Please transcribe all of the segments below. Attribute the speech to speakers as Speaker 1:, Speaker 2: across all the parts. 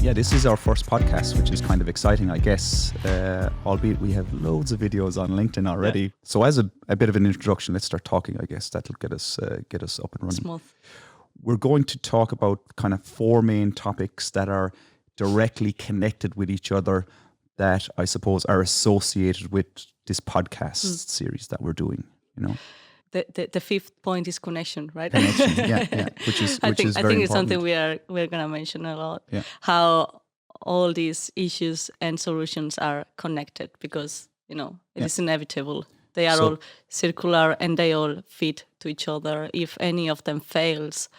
Speaker 1: Yeah, this is our first podcast, which is kind of exciting, I guess, albeit we have loads of videos on LinkedIn already. Yeah. So as a bit of an introduction, let's start talking, I guess. That'll get us up and running.
Speaker 2: Smooth.
Speaker 1: We're going to talk about kind of four main topics that are directly connected with each other that I suppose are associated with this podcast series that we're doing, you know.
Speaker 2: The fifth point is connection, right?
Speaker 1: Connection, yeah. Which is
Speaker 2: I think
Speaker 1: very
Speaker 2: it's
Speaker 1: important.
Speaker 2: something we're gonna mention a lot.
Speaker 1: Yeah.
Speaker 2: How all these issues and solutions are connected, because it is inevitable. They are all circular and they all fit to each other. If any of them fails,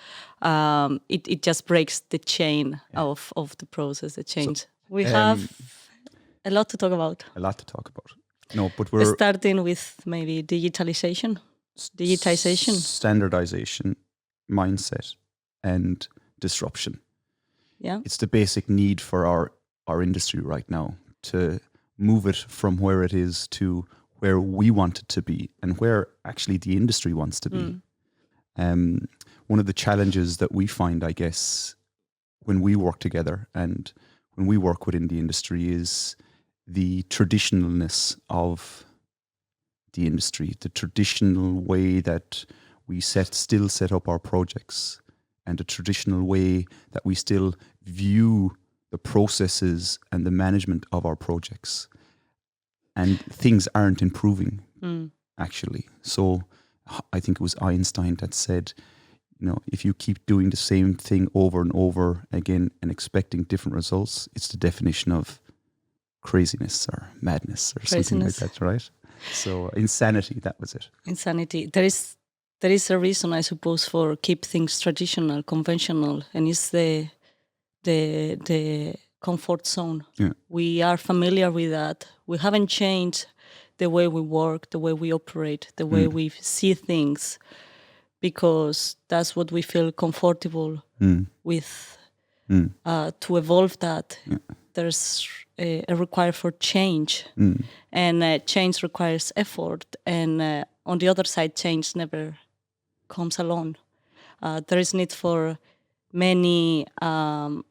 Speaker 2: it just breaks the chain of the process, the change. We have a lot to talk about.
Speaker 1: No, but we're
Speaker 2: starting with maybe digitalization.
Speaker 1: Standardization, mindset, and disruption.
Speaker 2: Yeah,
Speaker 1: it's the basic need for our industry right now to move it from where it is to where we want it to be and where actually the industry wants to be. One of the challenges that we find, I guess, when we work together and when we work within the industry is the traditionalness of the industry, the traditional way that we still set up our projects, and the traditional way that we still view the processes and the management of our projects. And things aren't improving, actually. So I think it was Einstein that said, if you keep doing the same thing over and over again and expecting different results, it's the definition of craziness or madness or something like that, right? So insanity, that was it.
Speaker 2: Insanity. There is a reason, I suppose, for keep things traditional, conventional, and it's the comfort zone.
Speaker 1: Yeah.
Speaker 2: We are familiar with that. We haven't changed the way we work, the way we operate, the way we see things, because that's what we feel comfortable with. To evolve that, there's a require for change, and change requires effort. And on the other side, change never comes alone. There is need for many. There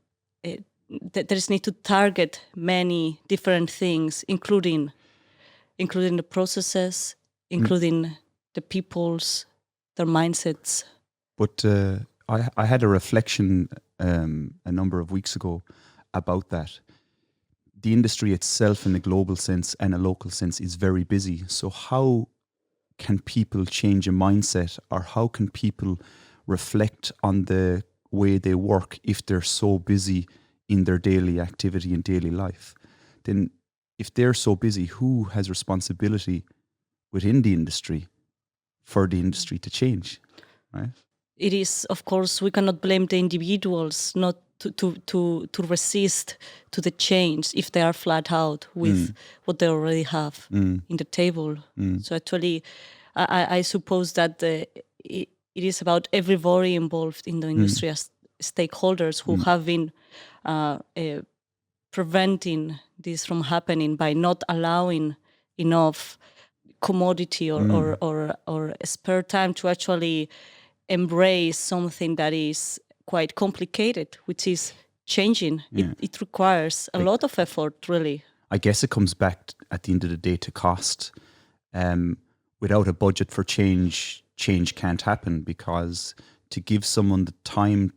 Speaker 2: is need to target many different things, including the processes, including the people's, their mindsets.
Speaker 1: But I had a reflection a number of weeks ago about that. The industry itself in a global sense and a local sense is very busy. So how can people change a mindset, or how can people reflect on the way they work if they're so busy in their daily activity and daily life? Then if they're so busy, who has responsibility within the industry for the industry to change, right?
Speaker 2: It is, of course, we cannot blame the individuals not to resist to the change if they are flat out with what they already have in the table. So actually, I suppose that it is about everybody involved in the industry as stakeholders who have been preventing this from happening by not allowing enough commodity or spare time to actually embrace something that is quite complicated, which is changing. Yeah. It requires a lot of effort, really.
Speaker 1: I guess it comes back at the end of the day to cost. Without a budget for change can't happen, because to give someone the time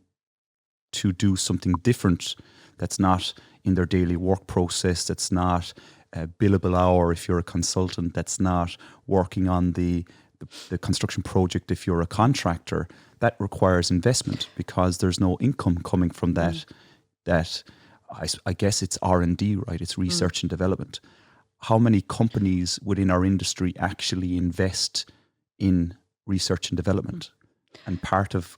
Speaker 1: to do something different that's not in their daily work process, that's not a billable hour if you're a consultant, that's not working on the construction project if you're a contractor, that requires investment, because there's no income coming from that. That I guess it's R&D, right? It's research and development. How many companies within our industry actually invest in research and development? And part of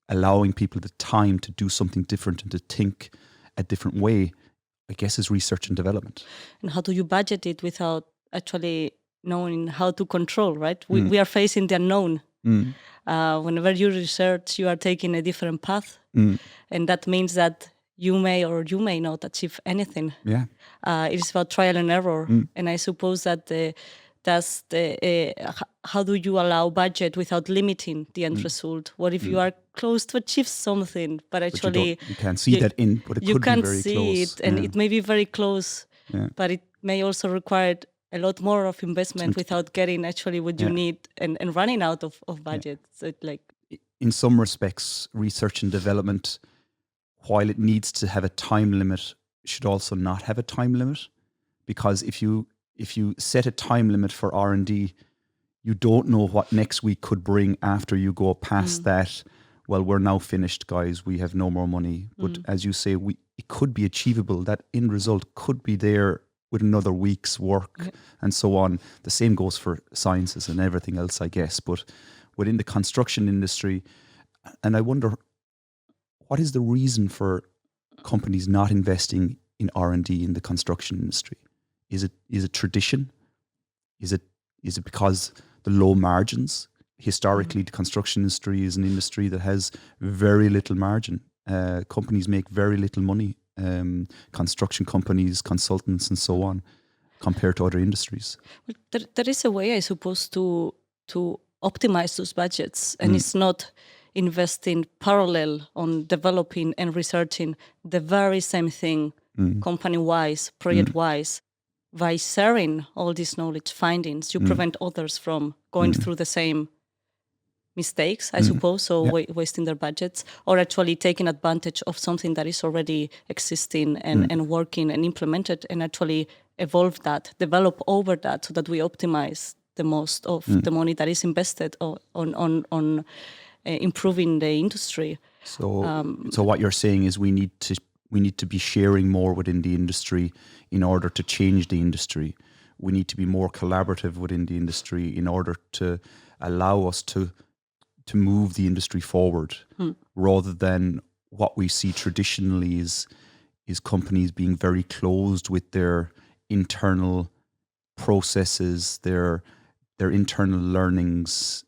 Speaker 1: allowing people the time to do something different and to think a different way, I guess, is research and development.
Speaker 2: And how do you budget it without actually knowing how to control, right? We are facing the unknown. Whenever you research, you are taking a different path. And that means that you may or you may not achieve anything.
Speaker 1: Yeah.
Speaker 2: It is about trial and error. And I suppose that how do you allow budget without limiting the end result? What if you are close to achieve something, but actually
Speaker 1: you can't see that in, but it
Speaker 2: you
Speaker 1: could be
Speaker 2: can't
Speaker 1: very
Speaker 2: see
Speaker 1: close.
Speaker 2: it, and it may be very close,
Speaker 1: Yeah.
Speaker 2: but it may also require a lot more of investment without getting actually what you need and running out of budget. So
Speaker 1: in some respects, research and development, while it needs to have a time limit, should also not have a time limit, because if you set a time limit for R&D, you don't know what next week could bring after you go past that. Well, we're now finished, guys. We have no more money. But as you say, it could be achievable. That end result could be there with another week's work and so on. The same goes for sciences and everything else, I guess. But within the construction industry, and I wonder, what is the reason for companies not investing in R&D in the construction industry? Is it tradition? Is it because the low margins? Historically, the construction industry is an industry that has very little margin. Companies make very little money. Construction companies, consultants, and so on, compared to other industries.
Speaker 2: Well, there is a way, I suppose, to optimize those budgets, and it's not investing parallel on developing and researching the very same thing, company-wise, project-wise. By sharing all these knowledge findings, you prevent others from going through the same mistakes, I suppose, so wasting their budgets, or actually taking advantage of something that is already existing and working and implemented, and actually evolve that, develop over that, so that we optimize the most of the money that is invested on improving the industry.
Speaker 1: So what you're saying is we need to be sharing more within the industry in order to change the industry. We need to be more collaborative within the industry in order to allow us to move the industry forward, rather than what we see traditionally is companies being very closed with their internal processes, their internal learnings,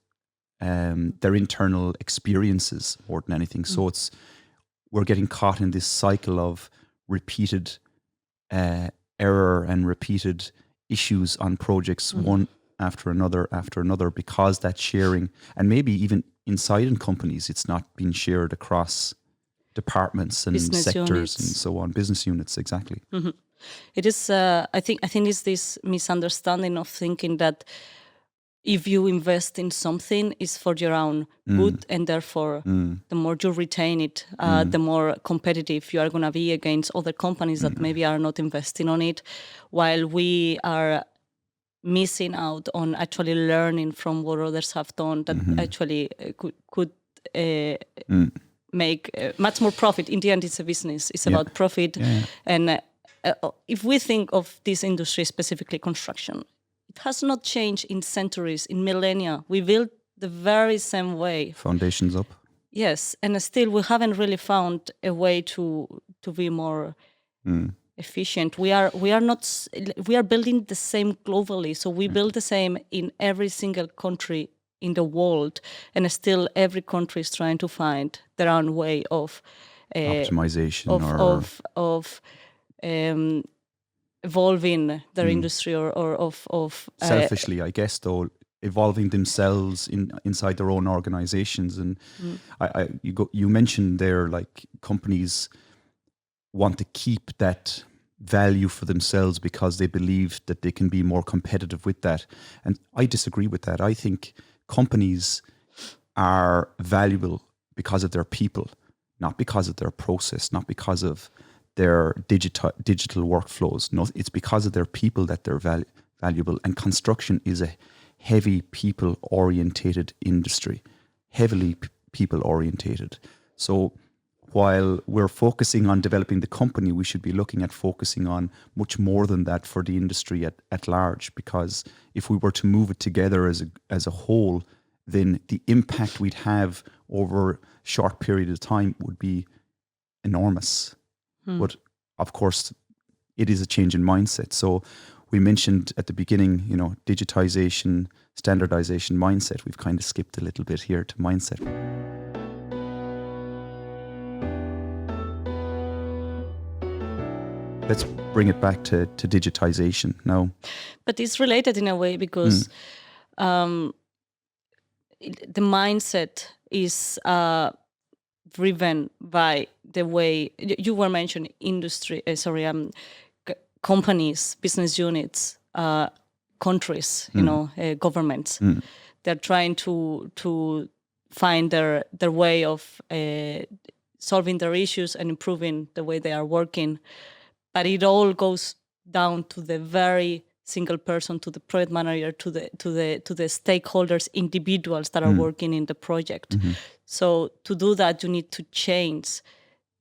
Speaker 1: their internal experiences more than anything. So we're getting caught in this cycle of repeated error and repeated issues on projects, one after another, because that sharing, and maybe even inside in companies, it's not being shared across departments and
Speaker 2: business
Speaker 1: sectors
Speaker 2: units.
Speaker 1: and so on, business units, exactly.
Speaker 2: It is, I think it's this misunderstanding of thinking that if you invest in something, it's for your own good, and therefore the more you retain it, the more competitive you are going to be against other companies that maybe are not investing on it, while we are missing out on actually learning from what others have done that actually could make much more profit. In the end, it's a business. It's about profit. And if we think of this industry, specifically construction, it has not changed in centuries, in millennia. We build the very same way.
Speaker 1: Foundations up.
Speaker 2: Yes, and still we haven't really found a way to be more efficient. We are building the same globally, so we build the same in every single country in the world, and still every country is trying to find their own way of
Speaker 1: optimization
Speaker 2: of evolving their industry or of
Speaker 1: selfishly, I guess, though, evolving themselves inside their own organizations. And you mentioned there, like, companies want to keep that value for themselves because they believe that they can be more competitive with that. And I disagree with that. I think companies are valuable because of their people, not because of their process, not because of their digital workflows. No, it's because of their people that they're valuable. And construction is a heavy people-orientated industry, heavily people-orientated. So while we're focusing on developing the company, we should be looking at focusing on much more than that for the industry at large. Because if we were to move it together as a whole, then the impact we'd have over a short period of time would be enormous. But of course, it is a change in mindset. So we mentioned at the beginning, digitization, standardization, mindset. We've kind of skipped a little bit here to mindset. Let's bring it back to digitization now.
Speaker 2: But it's related in a way because the mindset is driven by the way you were mentioning companies, business units, countries, governments. They're trying to find their way of solving their issues and improving the way they are working. But it all goes down to the very single person, to the project manager, to the stakeholders, individuals that are working in the project. So to do that, you need to change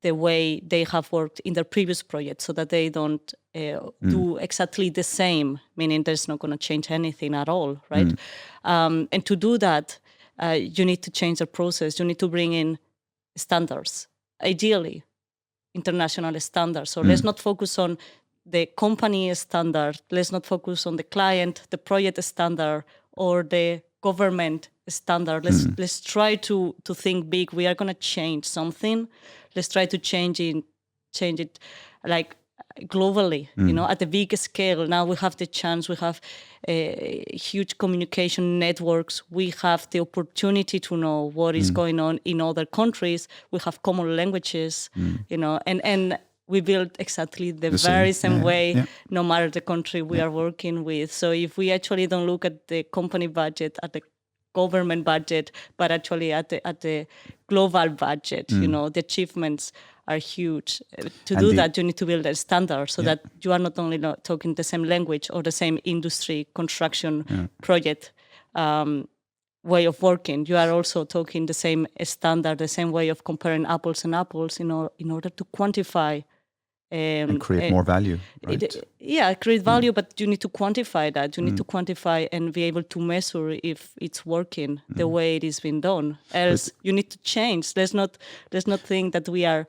Speaker 2: the way they have worked in their previous project, so that they don't do exactly the same, meaning there's not going to change anything at all, right? And to do that, you need to change the process. You need to bring in standards, ideally international standards. So let's not focus on the company standard. Let's not focus on the client, the project standard, or the government standard. Let's try to think big. We are going to change something. Let's try to change it like globally, at the big scale. Now we have the chance. We have huge communication networks. We have the opportunity to know what is going on in other countries. We have common languages, and we build exactly the very same way, no matter the country we are working with. So if we actually don't look at the company budget, at the government budget, but actually at the global budget, the achievements are huge. To do that, you need to build a standard so that you are not only not talking the same language or the same industry, construction, project way of working. You are also talking the same standard, the same way of comparing apples and apples in order to quantify
Speaker 1: and create more value, right?
Speaker 2: Create value, but you need to quantify that. You need to quantify and be able to measure if it's working the way it is being done. Else, you need to change. Let's not think that we are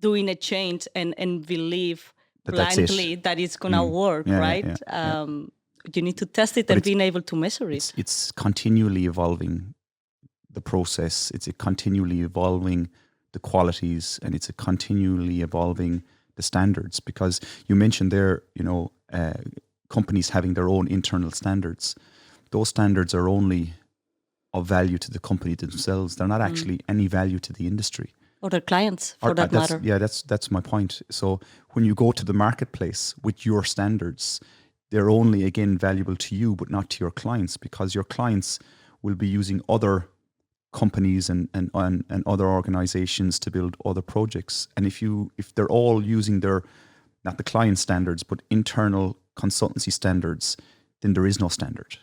Speaker 2: doing a change and believe blindly that it's gonna work, right? You need to test it and being able to measure it.
Speaker 1: It's continually evolving the process. It's continually evolving the qualities, and it's continually evolving the standards, because you mentioned there, companies having their own internal standards. Those standards are only of value to the company themselves. They're not actually any value to the industry
Speaker 2: or their clients, for that matter.
Speaker 1: Yeah, that's my point. So when you go to the marketplace with your standards, they're only, again, valuable to you, but not to your clients, because your clients will be using other companies and other organizations to build other projects. And if they're all using their, not the client standards, but internal consultancy standards, then there is no standard.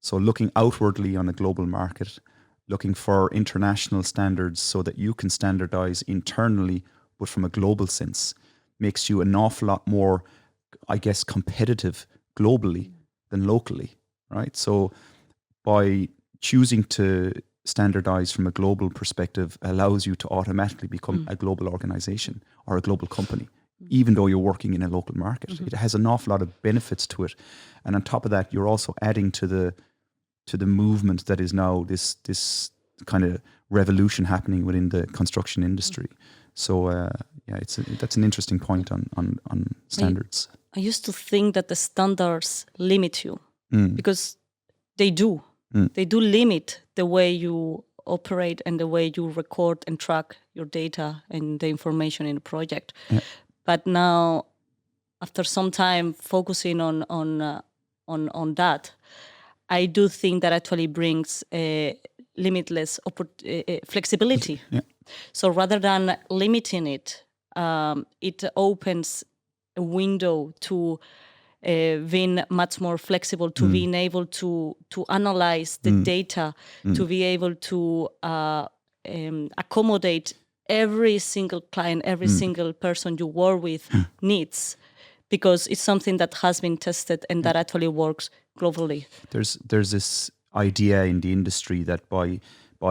Speaker 1: So looking outwardly on a global market, looking for international standards so that you can standardize internally, but from a global sense, makes you an awful lot more, I guess, competitive globally than locally, right? So by choosing to standardize from a global perspective allows you to automatically become a global organization or a global company, even though you're working in a local market. It has an awful lot of benefits to it. And on top of that, you're also adding to the movement that is now this kind of revolution happening within the construction industry. So that's an interesting point on standards.
Speaker 2: I used to think that the standards limit you because they do. They do limit the way you operate and the way you record and track your data and the information in a project. But now, after some time focusing on that, I do think that actually brings a limitless flexibility. So rather than limiting it, it opens a window to being much more flexible, to being able to analyze the data, to be able to accommodate every single client, every single person you work with needs, because it's something that has been tested and that actually works globally.
Speaker 1: There's this idea in the industry that by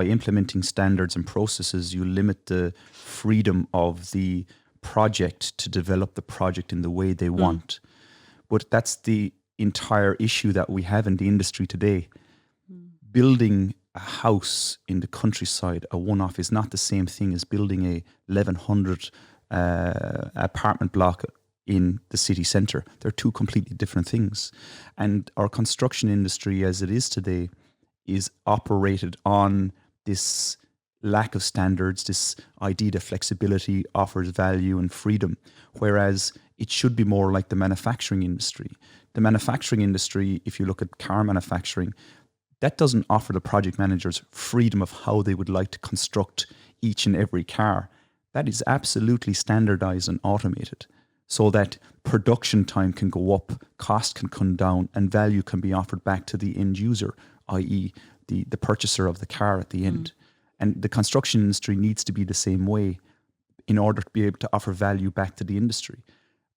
Speaker 1: implementing standards and processes, you limit the freedom of the project to develop the project in the way they want. But that's the entire issue that we have in the industry today. Building a house in the countryside, a one-off, is not the same thing as building a 1,100 apartment block in the city centre. They're two completely different things. And our construction industry as it is today is operated on this lack of standards, this idea that flexibility offers value and freedom, whereas it should be more like the manufacturing industry. The manufacturing industry, if you look at car manufacturing, that doesn't offer the project managers freedom of how they would like to construct each and every car. That is absolutely standardized and automated so that production time can go up, cost can come down, and value can be offered back to the end user, i.e. the purchaser of the car at the end. And the construction industry needs to be the same way in order to be able to offer value back to the industry.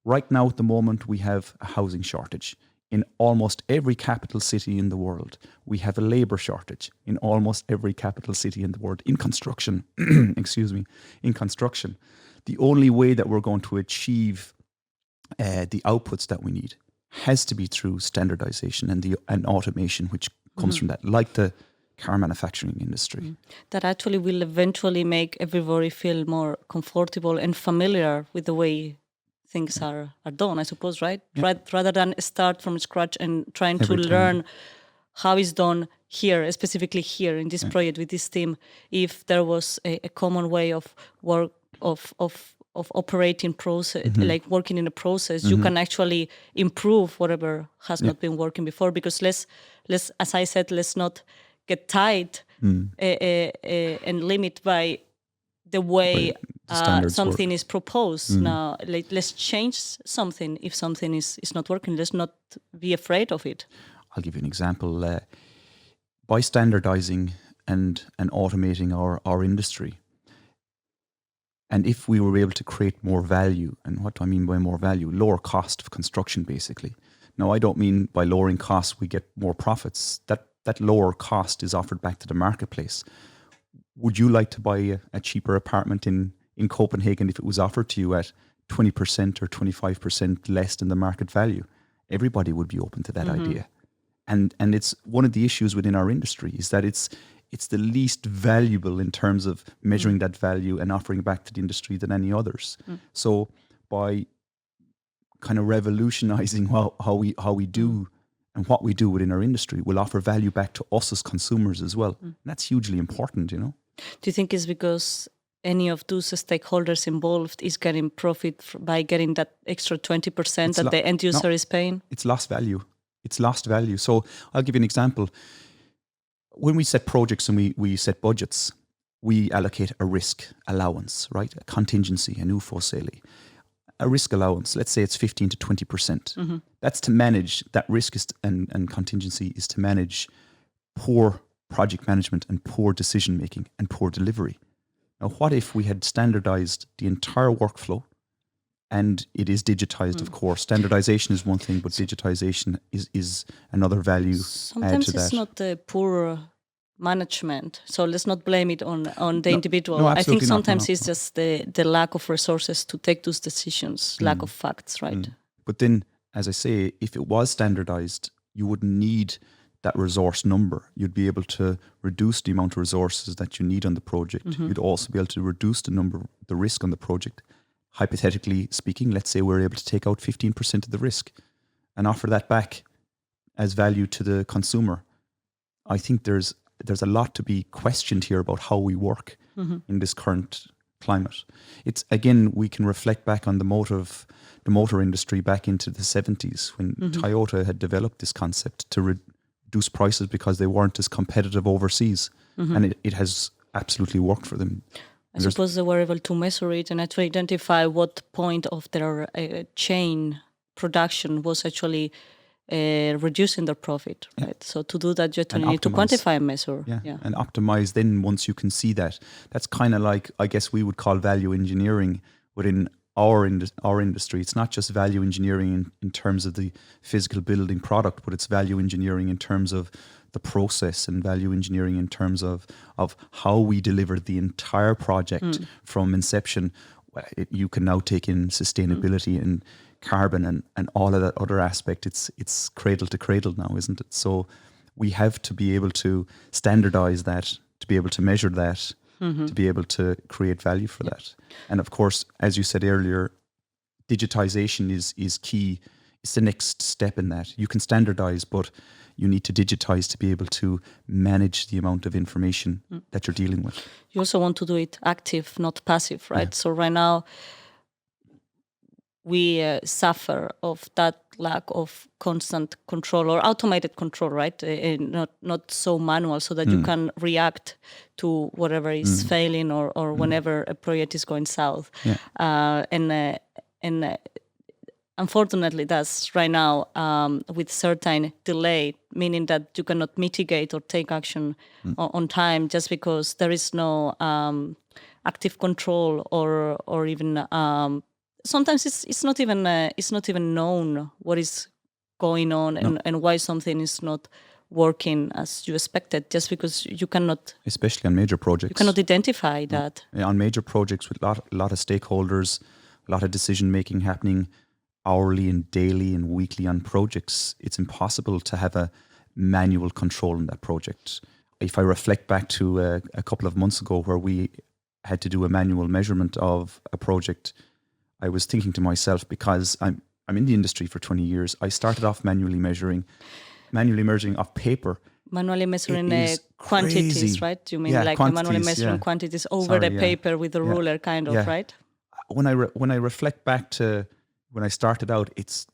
Speaker 1: Right now, at the moment, we have a housing shortage. In almost every capital city in the world, we have a labor shortage. In almost every capital city in the world, in construction, in construction. The only way that we're going to achieve the outputs that we need has to be through standardization and automation, which comes from that, like the car manufacturing industry.
Speaker 2: That actually will eventually make everybody feel more comfortable and familiar with the way things are done, I suppose, right? Rather than start from scratch and trying to learn how it's done here, specifically here in this project with this team. If there was a common way of work of operating process, like working in a process, you can actually improve whatever has not been working before. Because let's, as I said, let's not get tied and limit by the way something is proposed. Now, let's change something if something is not working. Let's not be afraid of it.
Speaker 1: I'll give you an example. By standardizing and automating our industry, and if we were able to create more value, and what do I mean by more value? Lower cost of construction, basically. Now, I don't mean by lowering costs we get more profits. That lower cost is offered back to the marketplace. Would you like to buy a cheaper apartment in Copenhagen if it was offered to you at 20% or 25% less than the market value? Everybody would be open to that idea. And it's one of the issues within our industry is that it's the least valuable in terms of measuring that value and offering back to the industry than any others. So by kind of revolutionizing how we do and what we do within our industry will offer value back to us as consumers as well. And that's hugely important, you know.
Speaker 2: Do you think it's because any of those stakeholders involved is getting profit by getting that extra 20% that the end user is paying?
Speaker 1: It's lost value. It's lost value. So I'll give you an example. When we set projects and we set budgets, we allocate a risk allowance, right? A contingency, an UFO-sale. A risk allowance, let's say it's 15 to 20%. That's to manage, that risk and contingency is to manage poor project management and poor decision making and poor delivery. Now, what if we had standardized the entire workflow and it is digitized, of course. Standardization is one thing, but digitization is another value
Speaker 2: Sometimes
Speaker 1: to that.
Speaker 2: It's not the poor management, so let's not blame it on the individual.
Speaker 1: No,
Speaker 2: I think
Speaker 1: not.
Speaker 2: sometimes it's just the lack of resources to take those decisions, lack of facts, right?
Speaker 1: But then, as I say, if it was standardized, you wouldn't need that resource number. You'd be able to reduce the amount of resources that you need on the project. You'd also be able to reduce the risk on the project. Hypothetically speaking, let's say we're able to take out 15% of the risk and offer that back as value to the consumer. I think there's a lot to be questioned here about how we work in this current climate. It's, again, we can reflect back on the motor industry back into the 70s when Toyota had developed this concept to reduce prices because they weren't as competitive overseas. And it has absolutely worked for them.
Speaker 2: I suppose they were able to measure it and actually identify what point of their chain production was actually reducing their profit, right? So to do that, you actually need to quantify and measure.
Speaker 1: Yeah, and optimize then once you can see that. That's kind of like, I guess we would call value engineering within our industry. It's not just value engineering in terms of the physical building product, but it's value engineering in terms of the process and value engineering in terms of how we deliver the entire project from inception. You can now take in sustainability and carbon and all of that other aspect. It's cradle to cradle now, isn't it? So we have to be able to standardize that, to be able to measure that, to be able to create value for that. And of course, as you said earlier, digitization is key it's the next step in that. You can standardize, but you need to digitize to be able to manage the amount of information that you're dealing with.
Speaker 2: You also want to do it active, not passive, right? So right now we suffer of that lack of constant control or automated control, right? Not so manual, so that you can react to whatever is failing or whenever a project is going south. And unfortunately, that's right now with certain delay, meaning that you cannot mitigate or take action on time just because there is no active control or even sometimes it's not even known what is going on and why something is not working as you expected, just because you cannot,
Speaker 1: especially on major projects,
Speaker 2: you cannot identify that.
Speaker 1: On major projects with a lot of stakeholders, a lot of decision making happening hourly and daily and weekly on projects, it's impossible to have a manual control in that project. If I reflect back to a couple of months ago where we had to do a manual measurement of a project, I was thinking to myself, because I'm in the industry for 20 years, I started off manually measuring off paper.
Speaker 2: Manually measuring quantities, right? You mean like manually measuring quantities over the paper with the ruler, kind of, right?
Speaker 1: When I reflect back to when I started out, it's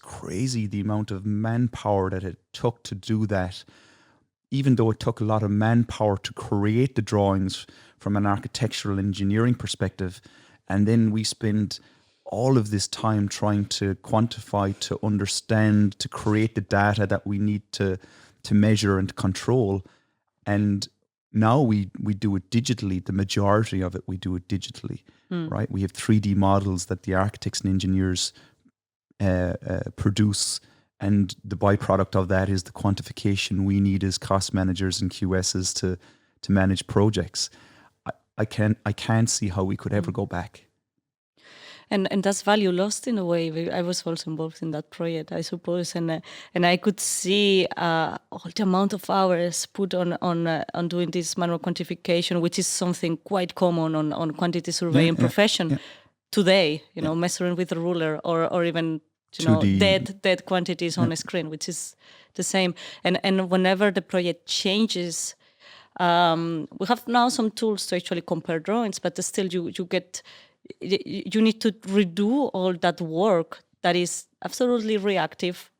Speaker 1: crazy the amount of manpower that it took to do that. Even though it took a lot of manpower to create the drawings from an architectural engineering perspective, and then we spend all of this time trying to quantify, to understand, to create the data that we need to measure and control. And now we do it digitally. The majority of it, we do it digitally, right? We have 3D models that the architects and engineers produce, and the byproduct of that is the quantification we need as cost managers and QSs to manage projects. I can't see how we could ever go back.
Speaker 2: And that's value lost in a way. I was also involved in that project, I suppose, and I could see all the amount of hours put on doing this manual quantification, which is something quite common on quantity surveying profession today. You know, measuring with a ruler or even dead quantities on a screen, which is the same. And whenever the project changes, we have now some tools to actually compare drawings, but still you need to redo all that work that is absolutely reactive,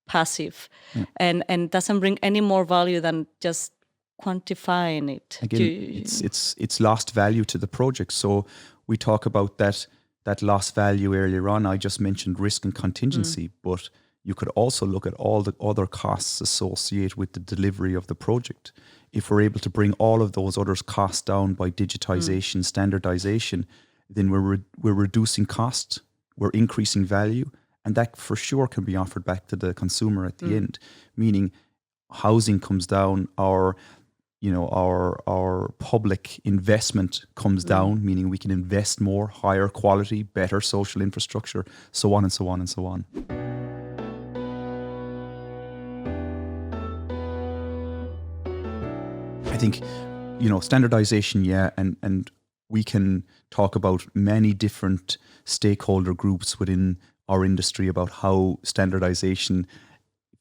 Speaker 2: passive, and doesn't bring any more value than just quantifying it.
Speaker 1: Again, it's lost value to the project. So we talk about that lost value earlier on. I just mentioned risk and contingency, but you could also look at all the other costs associated with the delivery of the project. If we're able to bring all of those other costs down by digitization, standardization, then we're reducing cost, we're increasing value, and that for sure can be offered back to the consumer at the end. Meaning, housing comes down, our public investment comes down, meaning we can invest more, higher quality, better social infrastructure, so on and so on and so on. I think, standardization, and we can talk about many different stakeholder groups within our industry about how standardization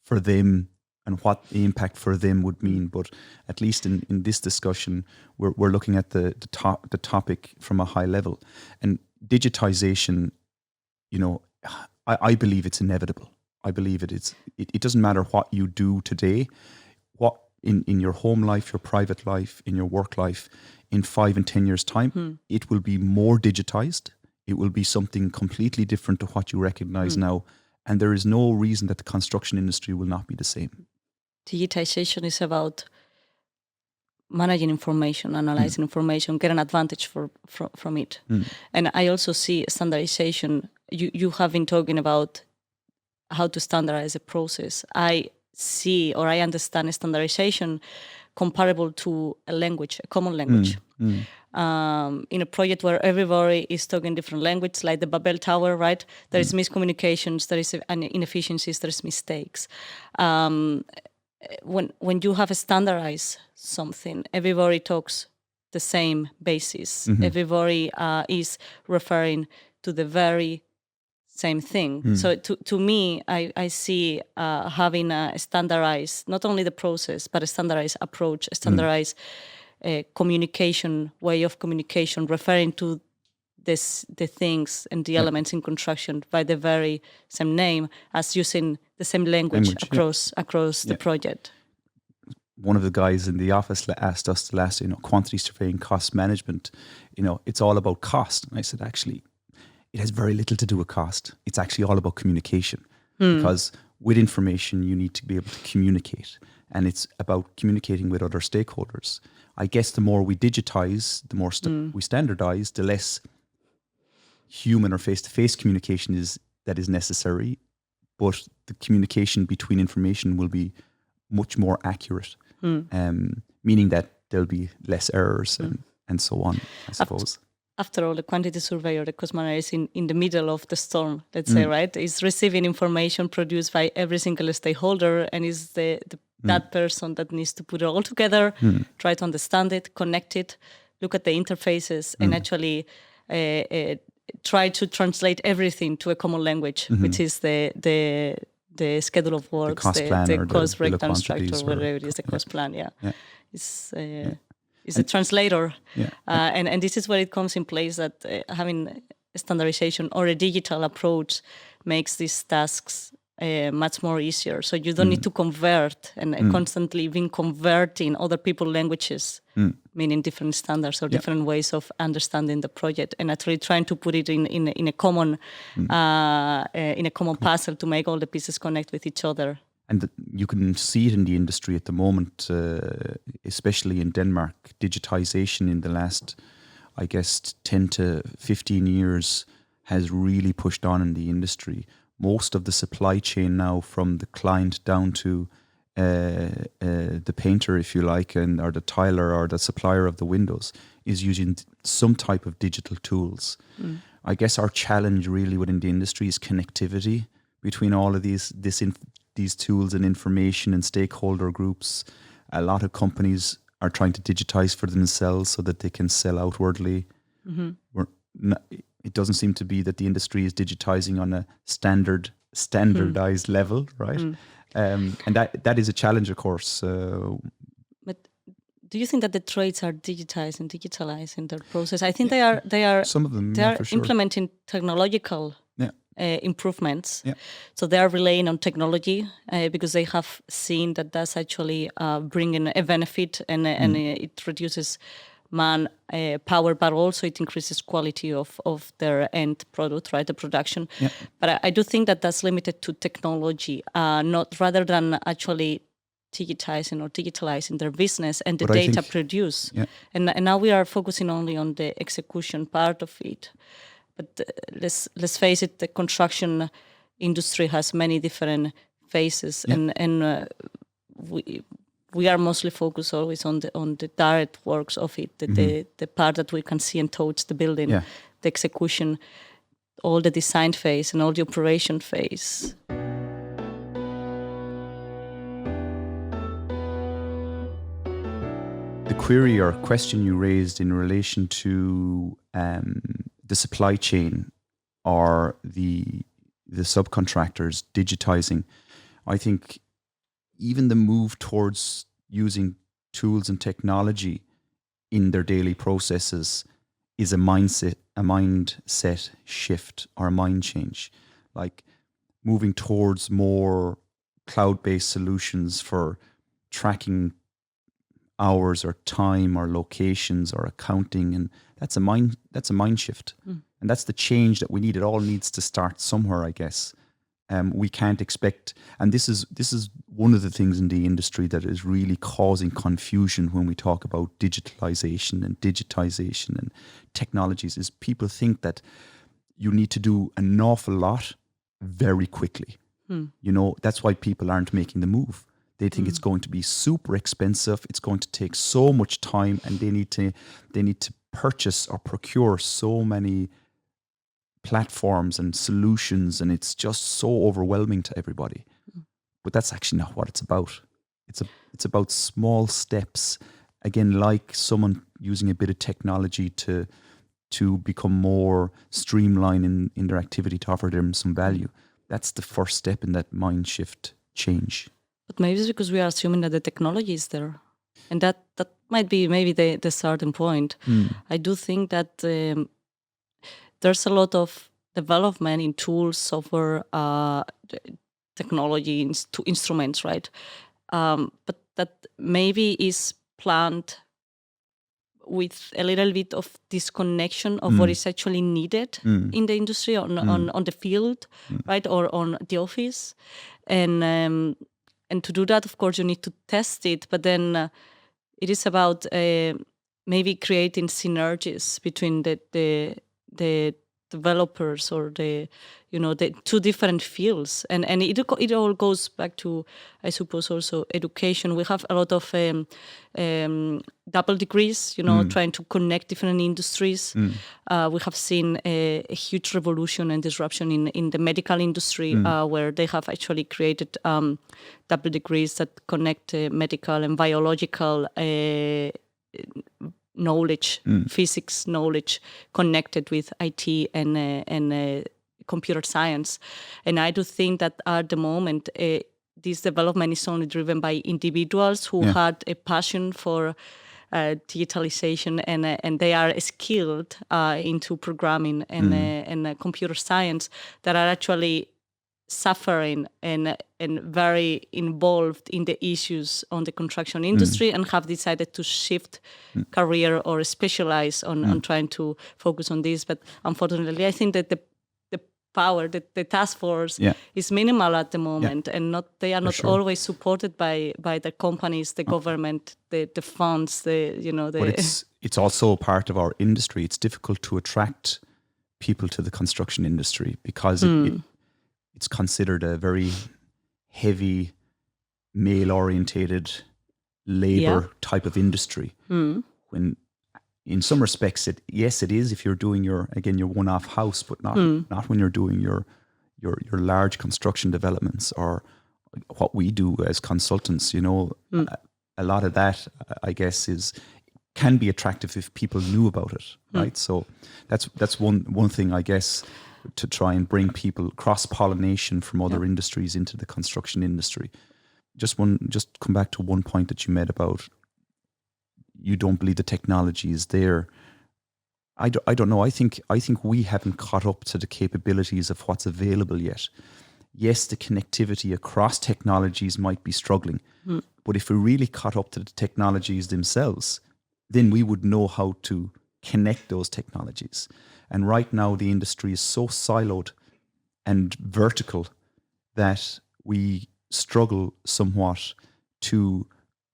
Speaker 1: for them and what the impact for them would mean. But at least in this discussion, we're looking at the topic from a high level. And digitization, I believe it's inevitable. I believe it doesn't matter what you do today, what in your home life, your private life, in your work life, in 5 and 10 years' time, it will be more digitized. It will be something completely different to what you recognize now. And there is no reason that the construction industry will not be the same.
Speaker 2: Digitization is about managing information, analyzing information, get an advantage from it. And I also see standardization. You have been talking about how to standardize a process. I see or I understand standardization comparable to a language, a common language. In a project where everybody is talking different language, like the Babel Tower, right? There is miscommunications, there is inefficiencies, there is mistakes. When you have a standardized something, everybody talks the same basis. Everybody is referring to the very same thing. So to me, I see having a standardized, not only the process, but a standardized approach, a standardized communication, way of communication, referring to the things and the elements in construction by the very same name as using the same language across the project.
Speaker 1: One of the guys in the office asked us the last, quantity surveying, cost management, it's all about cost. And I said, actually, it has very little to do with cost. It's actually all about communication, because with information, you need to be able to communicate, and it's about communicating with other stakeholders. I guess the more we digitize, the more we standardize, the less human or face-to-face communication is necessary, but the communication between information will be much more accurate, meaning that there'll be less errors and so on, I suppose.
Speaker 2: After all, the quantity surveyor, the cost manager, is in the middle of the storm, let's say, right? Is receiving information produced by every single stakeholder, and is that person that needs to put it all together, try to understand it, connect it, look at the interfaces, and actually try to translate everything to a common language, which is the schedule of work, the cost breakdown structure, whatever it is, the cost plan. Is a translator. And this is where it comes in place, that having standardization or a digital approach makes these tasks much more easier. So you don't need to convert and constantly being converting other people's languages, meaning different standards or different ways of understanding the project, and actually trying to put it in a common puzzle to make all the pieces connect with each other.
Speaker 1: And you can see it in the industry at the moment, especially in Denmark. Digitization in the last, I guess, 10 to 15 years has really pushed on in the industry. Most of the supply chain now, from the client down to the painter, if you like, or the tiler or the supplier of the windows, is using some type of digital tools. I guess our challenge really within the industry is connectivity between all of these tools and information and stakeholder groups. A lot of companies are trying to digitize for themselves so that they can sell outwardly. It doesn't seem to be that the industry is digitizing on a standardized level, right? And that is a challenge, of course.
Speaker 2: But do you think that the trades are digitalizing their process? I think they are.
Speaker 1: Some of them,
Speaker 2: they are
Speaker 1: for sure.
Speaker 2: Implementing technological improvements. So they are relying on technology because they have seen that that's actually bringing a benefit, and it reduces man power, but also it increases quality of their end product, right, the production. But I do think that that's limited to technology, not rather than actually digitalizing their business and the data produced. And now we are focusing only on the execution part of it. But let's face it, the construction industry has many different phases, and we are mostly focused always on the direct works of it, the part that we can see and touch, the building, the execution, all the design phase and all the operation phase.
Speaker 1: The query or question you raised in relation to the supply chain or the subcontractors digitizing, I think even the move towards using tools and technology in their daily processes is a mindset shift or a mind change, like moving towards more cloud-based solutions for tracking hours or time or locations or accounting, and that's a mind shift, and that's the change that we need. It all needs to start somewhere, I guess. We can't expect, and this is one of the things in the industry that is really causing confusion when we talk about digitalization and technologies, is people think that you need to do an awful lot very quickly. That's why people aren't making the move. They think it's going to be super expensive. It's going to take so much time, and they need to purchase or procure so many platforms and solutions, and it's just so overwhelming to everybody. But that's actually not what it's about. It's about small steps. Again, like someone using a bit of technology to to become more streamlined in their activity to offer them some value. That's the first step in that mind shift change.
Speaker 2: But maybe it's because we are assuming that the technology is there. And that might be maybe the starting point. I do think that there's a lot of development in tools, software, technology, instruments, right? But that maybe is planned with a little bit of disconnection of what is actually needed in the industry, on the field, right, or on the office, and to do that, of course, you need to test it. But then it is about maybe creating synergies between the developers or the two different fields, and it all goes back to, I suppose, also education. We have a lot of double degrees, trying to connect different industries. We have seen a huge revolution and disruption in the medical industry, where they have actually created double degrees that connect medical and biological knowledge, physics knowledge, connected with IT and computer science. And I do think that at the moment, this development is only driven by individuals who had a passion for digitalization, and they are skilled into programming and computer science, that are actually suffering and very involved in the issues on the construction industry, and have decided to shift career or specialize on trying to focus on this. But unfortunately, I think that the power, the task force is minimal at the moment, and they are not always supported by the companies, the government, the funds,
Speaker 1: But it's also part of our industry. It's difficult to attract people to the construction industry because it's considered a very heavy, male-orientated labor type of industry. When in some respects, it is if you're doing your one-off house, but not when you're doing your large construction developments, or what we do as consultants. A lot of that, I guess, can be attractive if people knew about it, right? So that's one thing, I guess, to try and bring people, cross-pollination from other industries into the construction industry. Just come back to one point that you made about you don't believe the technology is there. I don't know. I think we haven't caught up to the capabilities of what's available yet. Yes, the connectivity across technologies might be struggling, but if we really caught up to the technologies themselves, then we would know how to connect those technologies. And right now, the industry is so siloed and vertical that we struggle somewhat to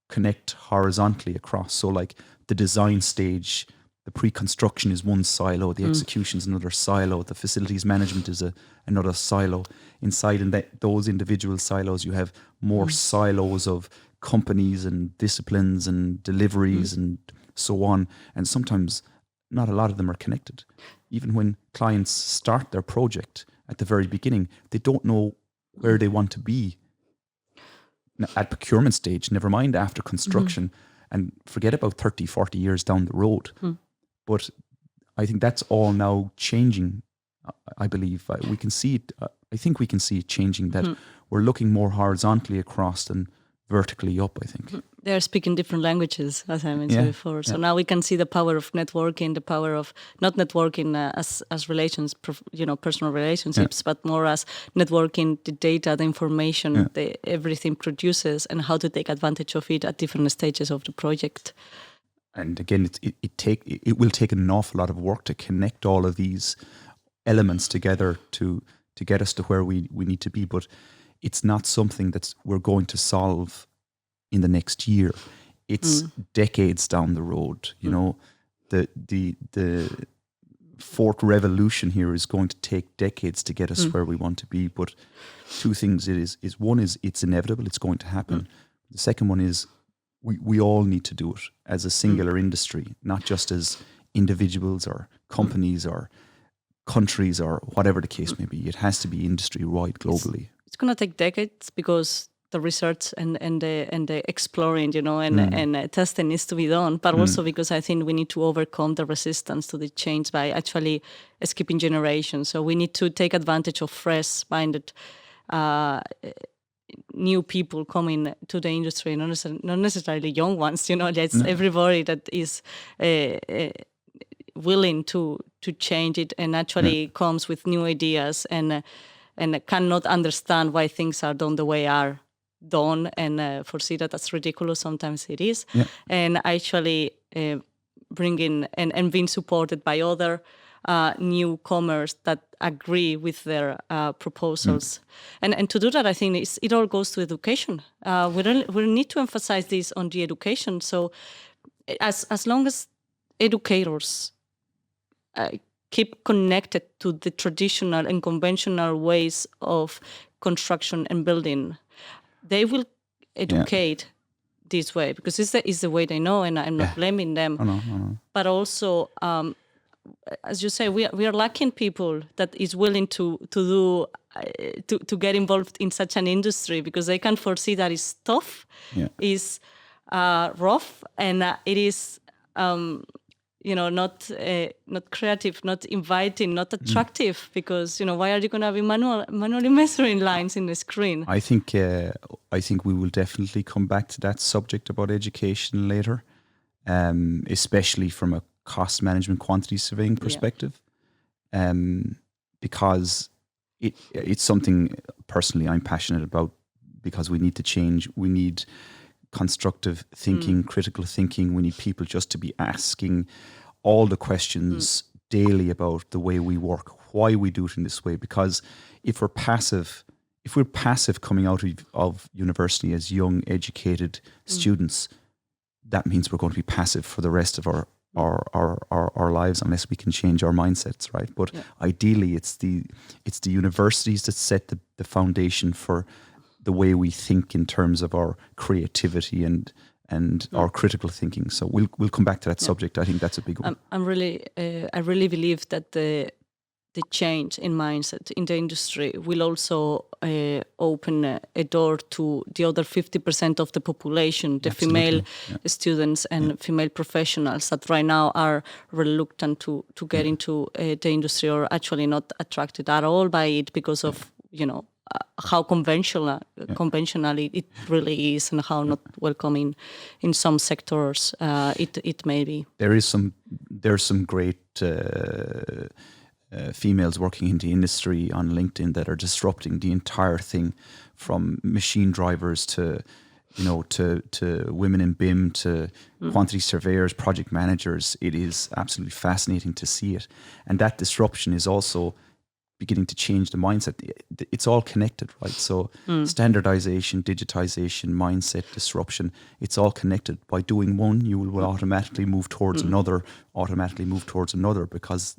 Speaker 1: connect horizontally across. So like the design stage, the pre-construction is one silo, the execution is another silo, the facilities management is another silo. Inside in those individual silos, you have more silos of companies and disciplines and deliveries and so on. And sometimes not a lot of them are connected. Even when clients start their project at the very beginning, they don't know where they want to be at procurement stage, never mind after construction, and forget about 30, 40 years down the road. But I think that's all now changing. I believe we can see it. I think we can see it changing, that we're looking more horizontally across than vertically up, I think.
Speaker 2: They're speaking different languages, as I mentioned before. So now we can see the power of networking, the power of not networking as relations, personal relationships, but more as networking the data, the information, everything produces, and how to take advantage of it at different stages of the project.
Speaker 1: And again, it will take an awful lot of work to connect all of these elements together to get us to where we need to be. But it's not something that we're going to solve in the next year. It's decades down the road. The fourth revolution here is going to take decades to get us where we want to be. But two things is one is it's inevitable, it's going to happen. The second one is we all need to do it as a singular industry, not just as individuals or companies or countries or whatever the case may be. It has to be industry-wide globally.
Speaker 2: It's going to take decades because the research and the exploring, and testing needs to be done, but also because I think we need to overcome the resistance to the change by actually skipping generations. So we need to take advantage of fresh-minded new people coming to the industry, not necessarily young ones. That's everybody that is willing to change it and actually comes with new ideas and cannot understand why things are done the way are done and foresee that that's ridiculous. Sometimes it is, and actually bringing and being supported by other newcomers that agree with their proposals. And to do that, I think it all goes to education. We need to emphasize this on the education. So as long as educators keep connected to the traditional and conventional ways of construction and building, they will educate this way because it's the way they know, and I'm not blaming them.
Speaker 1: No.
Speaker 2: But also, as you say, we are lacking people that is willing to get involved in such an industry because they can foresee that it's tough, is rough, and it is not creative, not inviting, not attractive. Because why are you going to be manually measuring lines in the screen?
Speaker 1: I think we will definitely come back to that subject about education later, especially from a cost management, quantity surveying perspective, because it's something personally I'm passionate about, because we need to change. We need constructive thinking, critical thinking. We need people just to be asking all the questions daily about the way we work, why we do it in this way. Because if we're passive coming out of university as young, educated students, that means we're going to be passive for the rest of our lives unless we can change our mindsets, right? But ideally, it's the universities that set the foundation for the way we think in terms of our creativity and our critical thinking. So we'll come back to that subject. I think that's a big one.
Speaker 2: I really believe that the change in mindset in the industry will also open a door to the other 50% of the population, the female students and female professionals that right now are reluctant to get into the industry, or actually not attracted at all by it because of how conventional it really is, and how not welcoming in some sectors it may be. There's
Speaker 1: some great females working in the industry on LinkedIn that are disrupting the entire thing, from machine drivers to women in BIM to quantity surveyors, project managers. It is absolutely fascinating to see it, and that disruption is also beginning to change the mindset. It's all connected, right? So standardization, digitization, mindset, disruption, it's all connected. By doing one, you will automatically move towards another, because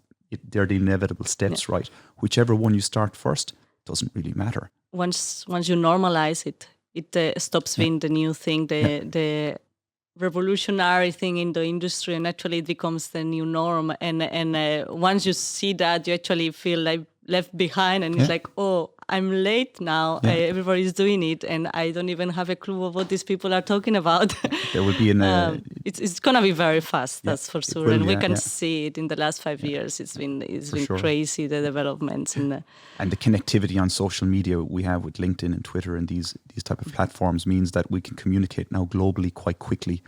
Speaker 1: they're the inevitable steps, right? Whichever one you start first doesn't really matter.
Speaker 2: Once you normalize it, it stops being the new thing, the revolutionary thing in the industry, and actually it becomes the new norm. And once you see that, you actually feel like left behind, and it's like, oh, I'm late now. Everybody's doing it, and I don't even have a clue of what these people are talking about.
Speaker 1: There will be
Speaker 2: it's gonna be very fast, that's for sure, and we can see it in the last 5 years. It's been crazy, the developments and
Speaker 1: the connectivity on social media we have with LinkedIn and Twitter and these type of platforms means that we can communicate now globally quite quickly,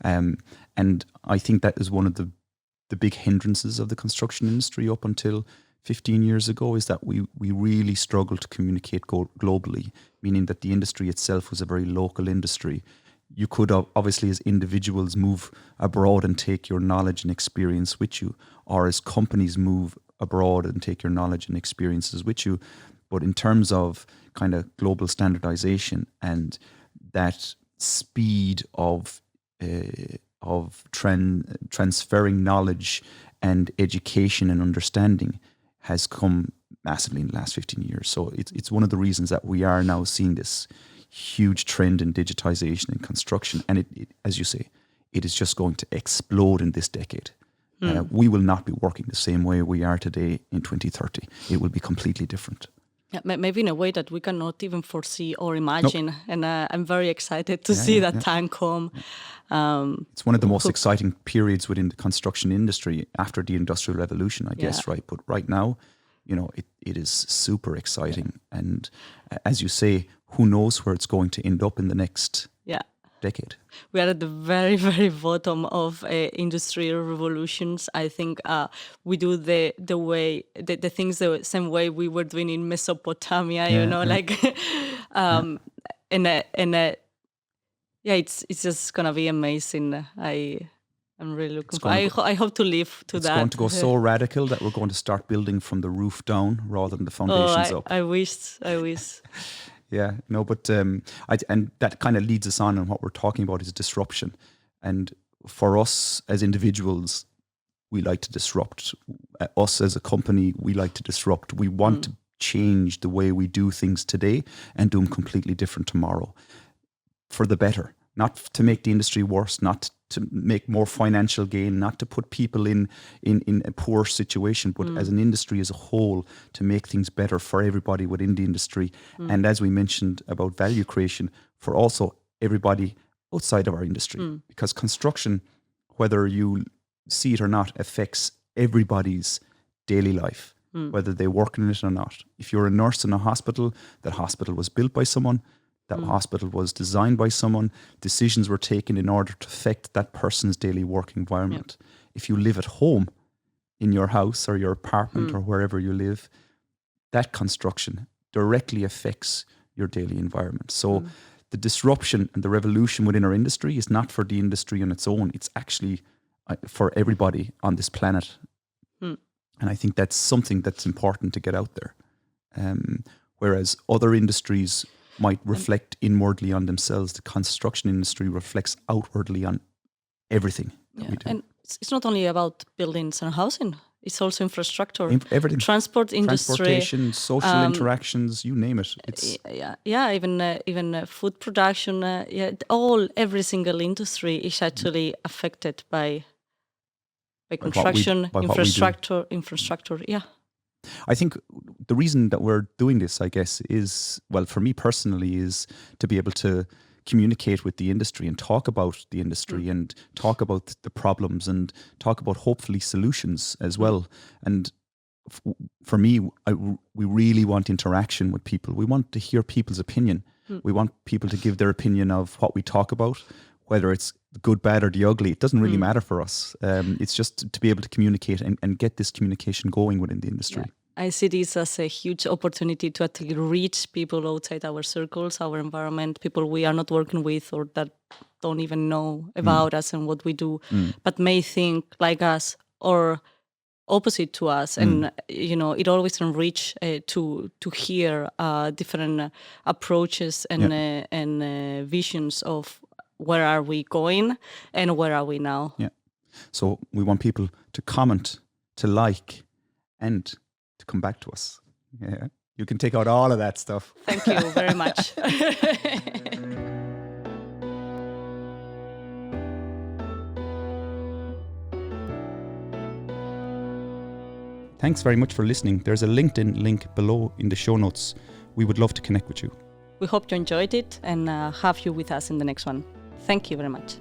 Speaker 1: and I think that is one of the big hindrances of the construction industry up until 15 years ago, is that we really struggled to communicate globally, meaning that the industry itself was a very local industry. You could obviously, as individuals, move abroad and take your knowledge and experience with you, or as companies move abroad and take your knowledge and experiences with you. But in terms of kind of global standardization and that speed of transferring knowledge and education and understanding has come massively in the last 15 years. So it's one of the reasons that we are now seeing this huge trend in digitization and construction. And it, as you say, it is just going to explode in this decade. We will not be working the same way we are today in 2030. It will be completely different.
Speaker 2: maybe in a way that we cannot even foresee or imagine. Nope. And I'm very excited to see that time come.
Speaker 1: It's one of the most exciting periods within the construction industry after the Industrial Revolution, I guess, right? But right now, it is super exciting. And as you say, who knows where it's going to end up in the next decade.
Speaker 2: We are at the very, very bottom of industrial revolutions. I think we do the things the same way we were doing in Mesopotamia, it's just gonna be amazing. I'm really looking forward. I hope to live to that.
Speaker 1: It's going to go so radical that we're going to start building from the roof down rather than the foundations up.
Speaker 2: I wish.
Speaker 1: Yeah, no, but and that kind of leads us on, and what we're talking about is disruption. And for us as individuals, we like to disrupt. Us as a company, we like to disrupt. We want to change the way we do things today and do them completely different tomorrow, for the better. Not to make the industry worse, not to make more financial gain, not to put people in a poor situation, but as an industry as a whole, to make things better for everybody within the industry. And as we mentioned about value creation, for also everybody outside of our industry. Because construction, whether you see it or not, affects everybody's daily life, whether they work in it or not. If you're a nurse in a hospital, that hospital was built by someone. That hospital was designed by someone. Decisions were taken in order to affect that person's daily work environment. Yep. If you live at home, in your house or your apartment or wherever you live, that construction directly affects your daily environment. So the disruption and the revolution within our industry is not for the industry on its own. It's actually for everybody on this planet. And I think that's something that's important to get out there. Whereas other industries might reflect inwardly on themselves, the construction industry reflects outwardly on everything that we do.
Speaker 2: And it's not only about buildings and housing, it's also infrastructure.
Speaker 1: Everything.
Speaker 2: Transport industry.
Speaker 1: Transportation, social interactions, you name it. It's
Speaker 2: even food production. Every single industry is actually affected by construction, infrastructure. Yeah.
Speaker 1: I think the reason that we're doing this, I guess, is, well, for me personally, is to be able to communicate with the industry and talk about the industry and talk about the problems and talk about hopefully solutions as well. And for me, we really want interaction with people. We want to hear people's opinion. We want people to give their opinion of what we talk about, whether it's the good, bad, or the ugly. It doesn't really matter for us. It's just to be able to communicate and get this communication going within the industry.
Speaker 2: Yeah. I see this as a huge opportunity to actually reach people outside our circles, our environment, people we are not working with or that don't even know about us and what we do, but may think like us or opposite to us. And, it always enrich to hear different approaches and visions of where are we going and where are we now.
Speaker 1: Yeah. So we want people to comment, to like, and to come back to us. Yeah. You can take out all of that stuff.
Speaker 2: Thank you very much.
Speaker 1: Thanks very much for listening. There's a LinkedIn link below in the show notes. We would love to connect with you.
Speaker 2: We hope you enjoyed it and have you with us in the next one. Thank you very much.